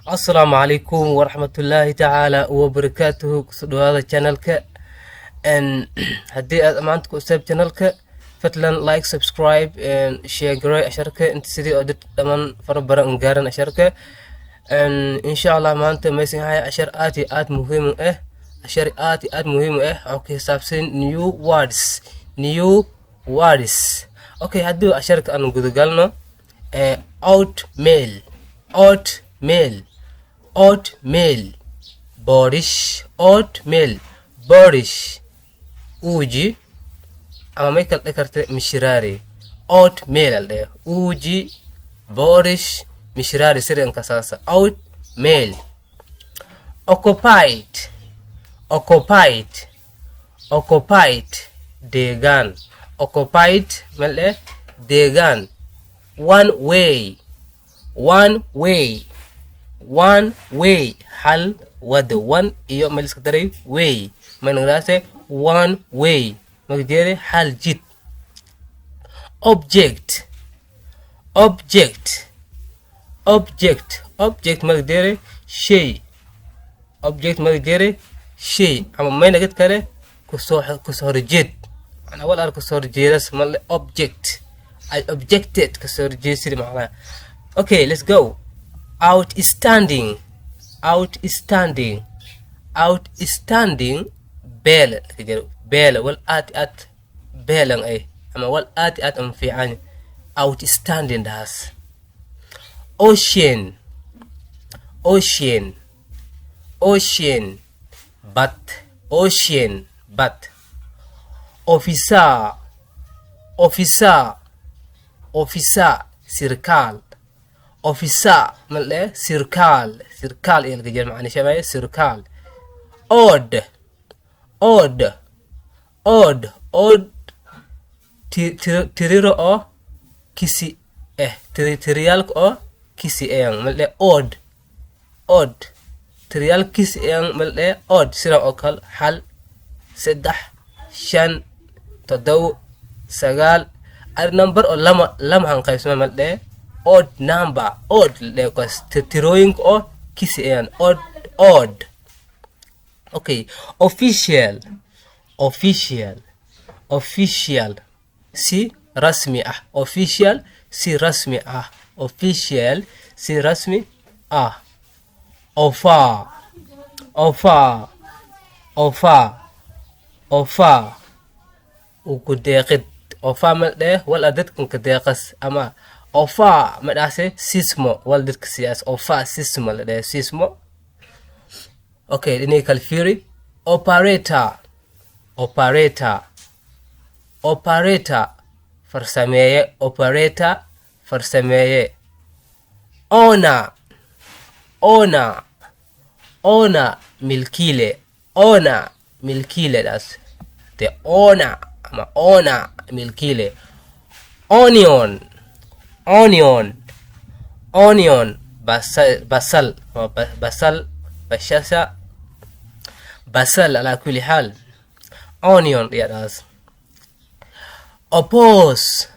Assalamu alaikum warahmatullahi ta'ala wabarakatuh. Kusoo dhawaada channelka haddii aad maanta ku cusub channelka fadlan like subscribe and share garay asharka inta sidii oo dad dhamaan fara badan gaaran asharka insha Allah maanta meeshan hay ashar aad iyo aad muhiim ah oo ku xisaabsan new words okay haddii asharka aan guda galno oatmeal borish uji ama may kala dhigarte mishraari oatmeal alde uji borish mishraari sidan kasaasa oatmeal occupied deegaan occupied male deegaan one way hal wada one iyo meel iska daray way managdaase one way magjeere hal jid object magjeere shay ama maynagad kale kusoo horjeed ana wal ar kusoo horjeedas male object I objected kusoo horjeesiri macnaha okay let's go outstanding beel wal aad beelan ay ama wal aad am fiican outstanding das ocean but officer sirkal officer male sirkal ee laga jeedo macna shabay sirkal odd tiriro oo kisi tiriyalka oo kisi male odd tiriyal kisi male odd sida oo kale hal 3 5 7 9 ar number oo lama han qaybsama male odd number because tirooyin oo kisi odd okay official si rasmi ah offer ugu deeqid offer male wala dadkan ka deeqas ama offer madase sismo wal dadka siyaas offer sismo la sismo okay ini kal fiiri operator farsameeye owner milkile das the owner ama owner milkile onion basal ala kulli hal onion yadas oppose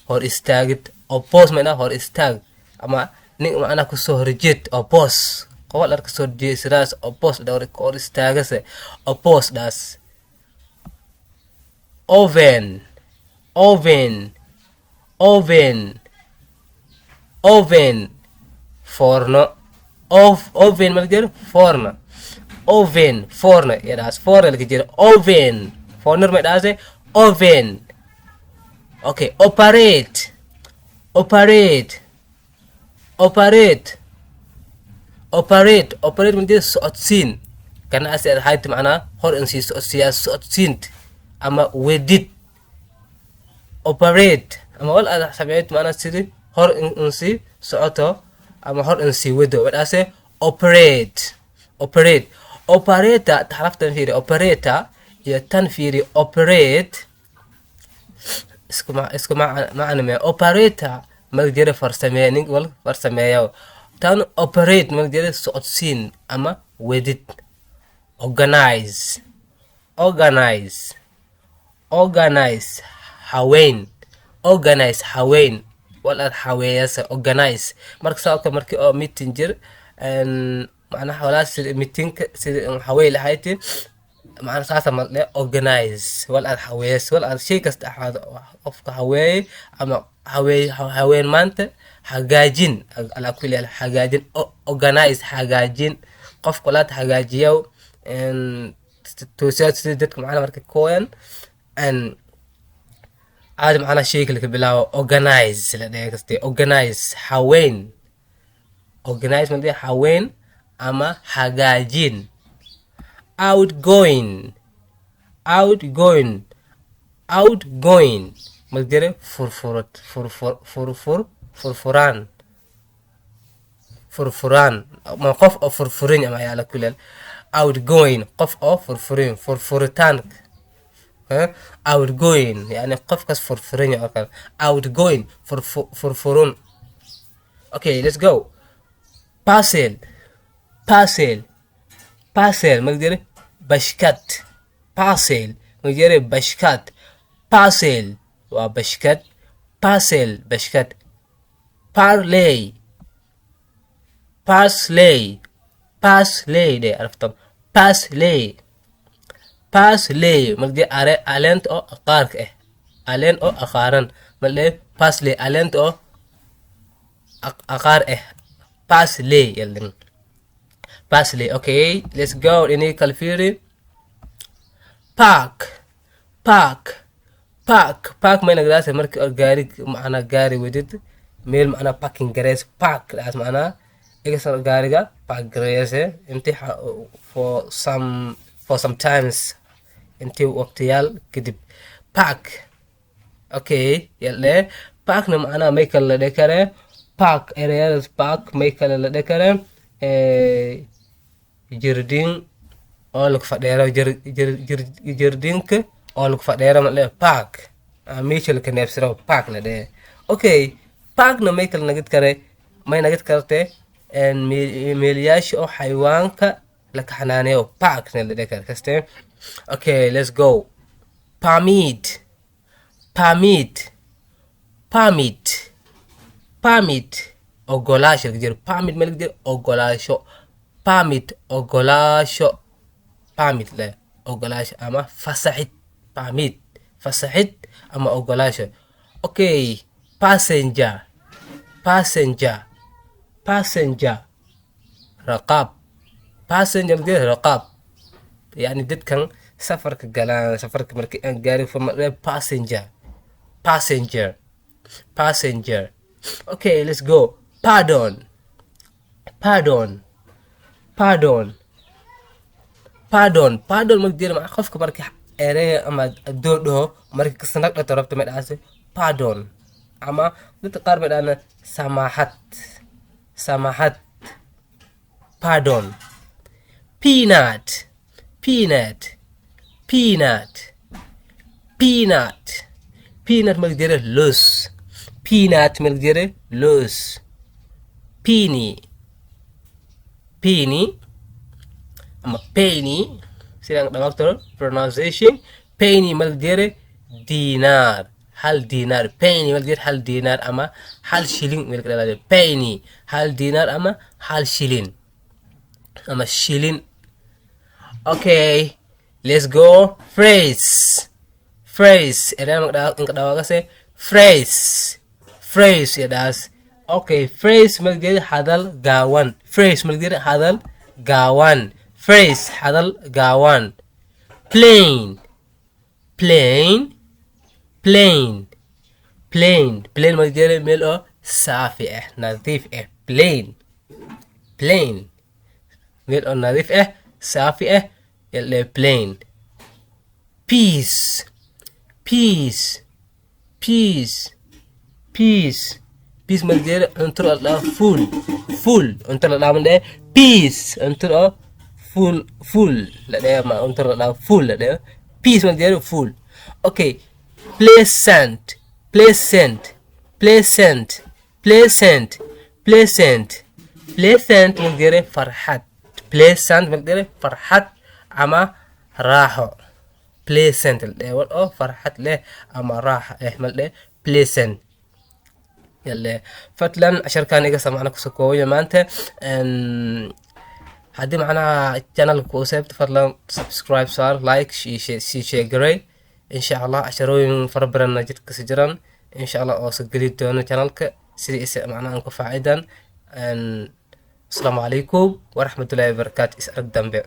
hor istaagid oppose mana hor istaag ama nin macna ku soo horjeed oppose qowal ar ka soo jeesiraas oppose dawr hor istaagase oppose das oven forno oven malger forno yadas forno laga jiro oven forno ma daase oven okay operate malger socodsiin kana asad hayt macna hor in si socodsiin ama wedid operate ama wal aad sameeyay macna sidii hor in si socoto ama hor in si wedo wadaase operator taraftan fiiri operator iyo tan fiiri operate isku macna me operator magjeere farsameeyay wal farsameeyo tan operate magjeere socodsiin ama wedid organize organize haween wala haweeyasa organize marka sababta markii oo meeting jir macnaha wala sida meeting sida hawey lahayd macnaha saasa ma le organize wala haweeyas wala shay kasta ahad qofka haweey ama haween maanta hagaajin ala kulli hagaajin organize hagaajin qof kala hagaajiyo توسيات سيدتك معنا مركب كوين ان عادي معنا شيء اللي كبلاو organize لديه قصدي organize حوين organize من دي حوين اما حاجاجين outgoing مقدرة فرفران ما قف او فرفرين اما يالا كلال outgoing قف او فرفرتان outgoing يعني قف كس فرفرين اكل outgoing فرفرون okay let's go parcel مقدرة بشكات parcel مقدرة بشكات parcel وبشكات بشكات parsley دي عرفتم parsley مقدي علنت او اقارك علن او اقارن مقدي parsley علنت او اقار parsley يلن parsley okay let's go ini kalfiri park ما نقدر مركي غاري معنا غاري وديت ميل معنا parking garage park ده معنا إكسر غاريغا park garage انتي for some times انتي وقتيال كدب park okay يلا park معنا ميكل لدكره park areas park ميكل لدكره جردين اولك فديرا جردينك اولك فديرا مله park ميشل كنفسرو park لده okay park no ميكل نجد كره ما نجد كرته ان ميلياش او حيوانك لك حنانيو park نلده كرته okay let's go permit ogolaasho jir permit meel jir ogolaasho permit le ogolaasho ama fasaxid ama ogolaasho okay passenger raqab passenger jir raqab يعني dadkan safarka galaan safarka markii aan gaari fama passenger okay let's go pardon magdir ma qofka markii erey ama doodo markii kasanad la tarabto ma dhaase pardon ama dadka qaar baa dhana samahat pardon peanut magdir loose penny ama penny sidang doctor pronunciation penny magdir dinar hal dinar penny magdir hal dinar ama hal shilling magdir penny hal dinar ama hal shilling ama shilling okay let's go phrase era magdawaga se phrase ya das okay phrase magdir hadal gawan plain magdir meel oo saafi nadiif plain meel oo nadiif saafi yalla plain peace magdir until Allah full until Allah mande peace until full la de ma until Allah full la de peace magdir full okay pleasant magdir farhat pleasant magdir farhat ama raaxo pleasant le wal oo farxad leh ama raaxa mal le pleasant يلا فتلا عشان كان يقسم معنا كسكوية ما أنت هدي معنا القناة كوسب تفضل سبسكرايب صار لايك شي جري إن شاء الله عشروين فربنا جد كسجران إن شاء الله أوصل قليل دون قنالك سيدي إسا معنا أنكو فائدا السلام عليكم ورحمة الله وبركاته إسأل الدنبع